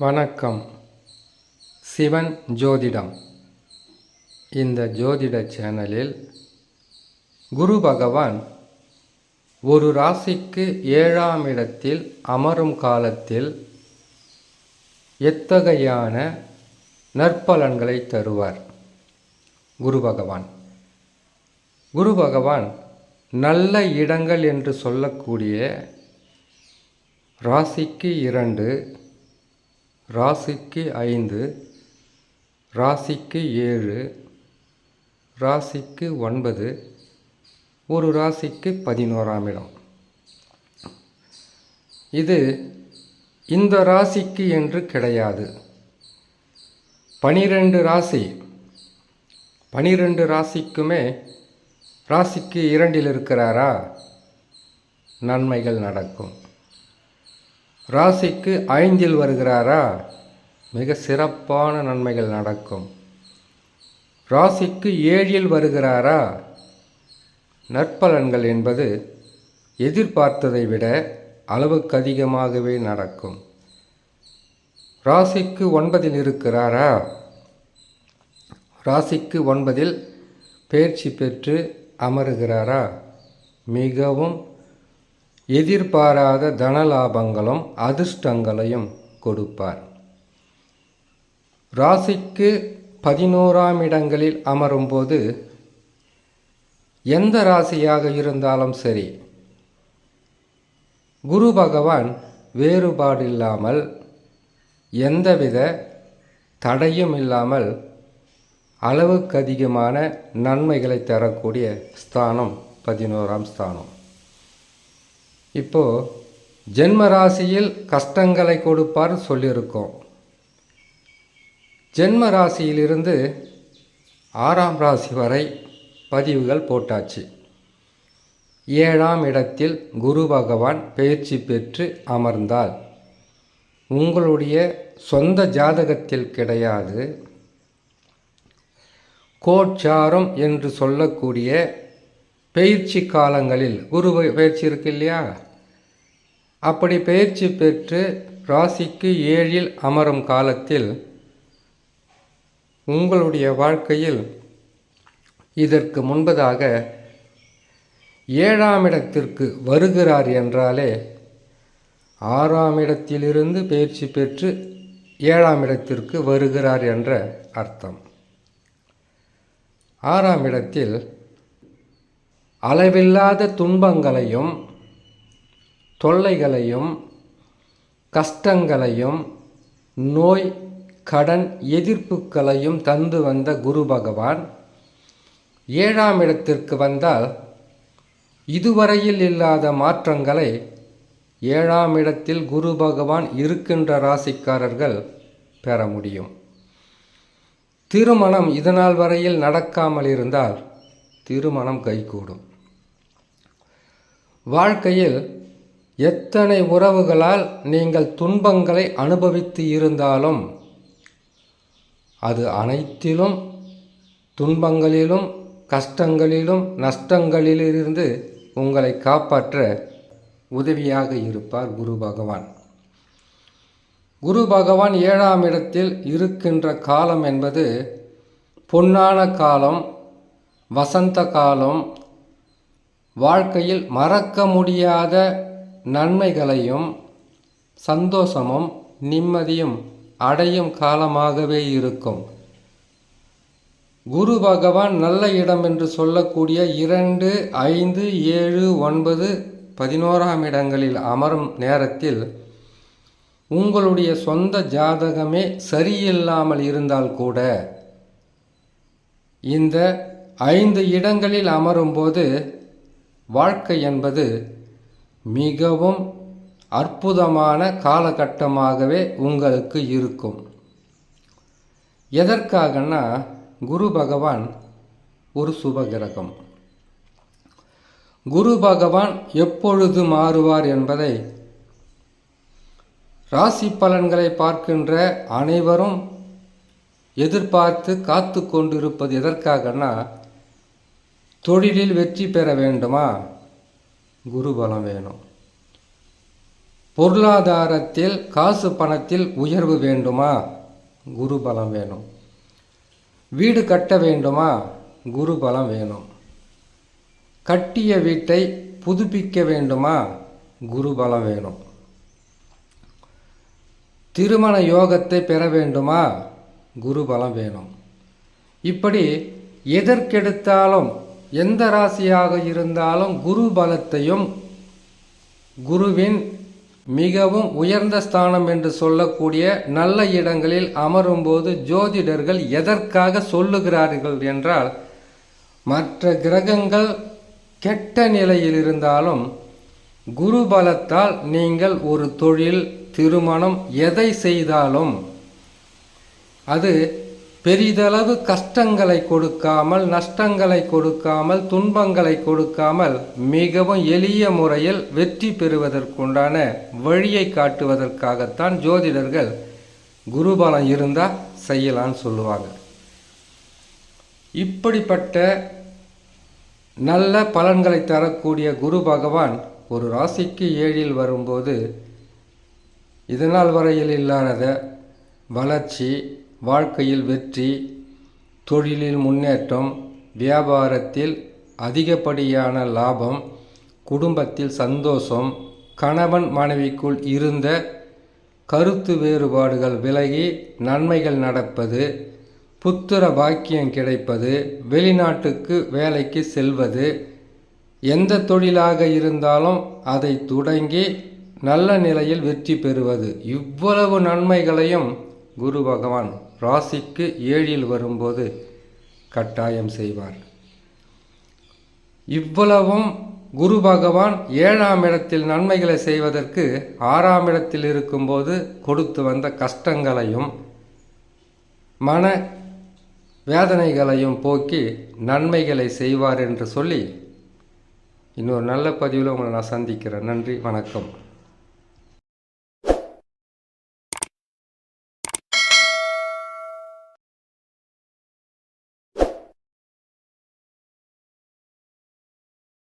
வணக்கம். சிவன் ஜோதிடம். இந்த ஜோதிட சேனலில் குரு பகவான் ஒரு ராசிக்கு 7ஆம் இடத்தில் அமரும் காலத்தில் எத்தகையான நற்பலன்களை தருவார்? குரு பகவான் நல்ல இடங்கள் என்று சொல்லக்கூடிய ராசிக்கு 2, ராசிக்கு 5, ராசிக்கு 7, ராசிக்கு 9, ஒரு ராசிக்கு 11ஆம் இடம். இது இந்த ராசிக்கு என்று கிடையாது. 12 ராசி, 12 ராசிக்குமே ராசிக்கு 2இல் இருக்கிறாரா, நன்மைகள் நடக்கும். ராசிக்கு 5இல் வருகிறாரா, மிக சிறப்பான நன்மைகள் நடக்கும். ராசிக்கு 7இல் வருகிறாரா, நற்பலன்கள் என்பது எதிர்பார்த்ததை விட அளவுக்கு அதிகமாகவே நடக்கும். ராசிக்கு 9இல் இருக்கிறாரா, ராசிக்கு 9இல் பெயர்ச்சி பெற்று அமருகிறாரா, மிகவும் எதிர்பாராத தனலாபங்களும் அதிர்ஷ்டங்களையும் கொடுப்பார். ராசிக்கு 11ஆம் இடங்களில் அமரும்போது எந்த ராசியாக இருந்தாலும் சரி, குரு பகவான் வேறுபாடில்லாமல் எந்தவித தடையும் இல்லாமல் அளவுக்கு அதிகமான நன்மைகளை தரக்கூடிய ஸ்தானம் 11ஆம் ஸ்தானம். இப்போது ஜென்ம ராசியில் கஷ்டங்களை கொடுப்பார் சொல்லியிருக்கோம். ஜென்ம ராசியிலிருந்து 6ஆம் ராசி வரை பதிவுகள் போட்டாச்சு. 7ஆம் இடத்தில் குரு பகவான் பெயர்ச்சி பெற்று அமர்ந்தால் உங்களுடைய சொந்த ஜாதகத்தில் கிடையாது, கோட்சாரம் என்று சொல்லக்கூடிய பெயர்ச்சி காலங்களில் குரு பெயர்ச்சி இருக்கு இல்லையா, அப்படி பெயர்ச்சி பெற்று ராசிக்கு 7இல் அமரும் காலத்தில் உங்களுடைய வாழ்க்கையில் இதற்கு முன்பதாக 7ஆம் இடத்திற்கு வருகிறார் என்றாலே 6ஆம் இடத்திலிருந்து பெயர்ச்சி பெற்று 7ஆம் இடத்திற்கு வருகிறார் என்ற அர்த்தம். 6ஆம் இடத்தில் அளவில்லாத துன்பங்களையும் தொல்லைகளையும் கஷ்டங்களையும் நோய் கடன் எதிர்ப்புகளையும் தந்து வந்த குரு பகவான் 7ஆம் இடத்திற்கு வந்தால் இதுவரையில் இல்லாத மாற்றங்களை 7ஆம் இடத்தில் குரு பகவான் இருக்கின்ற ராசிக்காரர்கள் பெற முடியும். திருமணம் இதனால் வரையில் நடக்காமல் இருந்தால் திருமணம் கைகூடும். வாழ்க்கையில் எத்தனை உறவுகளால் நீங்கள் துன்பங்களை அனுபவித்து இருந்தாலும் அது அனைத்திலும், துன்பங்களிலும் கஷ்டங்களிலும் நஷ்டங்களிலிருந்து உங்களை காப்பாற்ற உதவியாக இருப்பார் குரு பகவான். குரு பகவான் 7ஆம் இடத்தில் இருக்கின்ற காலம் என்பது பொன்னான காலம், வசந்த காலம், வாழ்க்கையில் மறக்க முடியாத நன்மைகளையும் சந்தோஷமும் நிம்மதியும் அடையும் காலமாகவே இருக்கும். குரு பகவான் நல்ல இடம் என்று சொல்லக்கூடிய 2, 5, 7, 9, 11ஆம் இடங்களில் அமரும் நேரத்தில் உங்களுடைய சொந்த ஜாதகமே சரியில்லாமல் இருந்தால் கூட இந்த 5 இடங்களில் அமரும்போது வாழ்க்கை என்பது மிகவும் அற்புதமான காலகட்டமாகவே உங்களுக்கு இருக்கும். எதற்காகனா, குரு பகவான் ஒரு சுபகிரகம். குரு பகவான் எப்பொழுது மாறுவார் என்பதை ராசி பலன்களை பார்க்கின்ற அனைவரும் எதிர்பார்த்து காத்து கொண்டிருப்பது எதற்காகனா, தொழிலில் வெற்றி பெற வேண்டுமா, குரு பலம் வேணும். பொருளாதாரத்தில் காசு பணத்தில் உயர்வு வேண்டுமா? குரு பலம் வேணும். வீடு கட்ட வேண்டுமா? குரு பலம் வேணும். கட்டிய வீட்டை புதுப்பிக்க வேண்டுமா? குரு பலம் வேணும். திருமண யோகத்தை பெற வேண்டுமா? குரு பலம் வேணும். இப்படி எதற்கெடுத்தாலும் எந்த ராசியாக இருந்தாலும் குரு பலத்தையும் குருவின் மிகவும் உயர்ந்த ஸ்தானம் என்று சொல்லக்கூடிய நல்ல இடங்களில் அமரும்போது ஜோதிடர்கள் எதற்காக சொல்லுகிறார்கள் என்றால், மற்ற கிரகங்கள் கெட்ட நிலையில் இருந்தாலும் குரு பலத்தால் நீங்கள் ஒரு தொழில், திருமணம் எதை செய்தாலும் அது பெரிதளவு கஷ்டங்களை கொடுக்காமல், நஷ்டங்களை கொடுக்காமல், துன்பங்களை கொடுக்காமல் மிகவும் எளிய முறையில் வெற்றி பெறுவதற்குண்டான வழியை காட்டுவதற்காகத்தான் ஜோதிடர்கள் குருபலம் இருந்தால் செய்யலான்னு சொல்லுவாங்க. இப்படிப்பட்ட நல்ல பலன்களை தரக்கூடிய குரு பகவான் ஒரு ராசிக்கு 7ல் வரும்போது இதனால் வரையில் இல்லாத வளர்ச்சி, வாழ்க்கையில் வெற்றி, தொழிலில் முன்னேற்றம், வியாபாரத்தில் அதிகப்படியான லாபம், குடும்பத்தில் சந்தோஷம், கணவன் மனைவிக்குள் இருந்த கருத்து வேறுபாடுகள் விலகி நன்மைகள் நடப்பது, புத்திர பாக்கியம் கிடைப்பது, வெளிநாட்டுக்கு வேலைக்கு செல்வது, எந்த தொழிலாக இருந்தாலும் அதை தொடங்கி நல்ல நிலையில் வெற்றி பெறுவது, இவ்வளவு நன்மைகளையும் குரு பகவான் ராசிக்கு 7ல் வரும்போது கட்டாயம் செய்வார். இவ்வளவும் குரு பகவான் 7ஆம் இடத்தில் நன்மைகளை செய்வதற்கு 6ஆம் இடத்தில் இருக்கும்போது கொடுத்து வந்த கஷ்டங்களையும் மன வேதனைகளையும் போக்கி நன்மைகளை செய்வார் என்று சொல்லி இன்னொரு நல்ல பதிவில் உங்களை நான் சந்திக்கிறேன். நன்றி, வணக்கம்.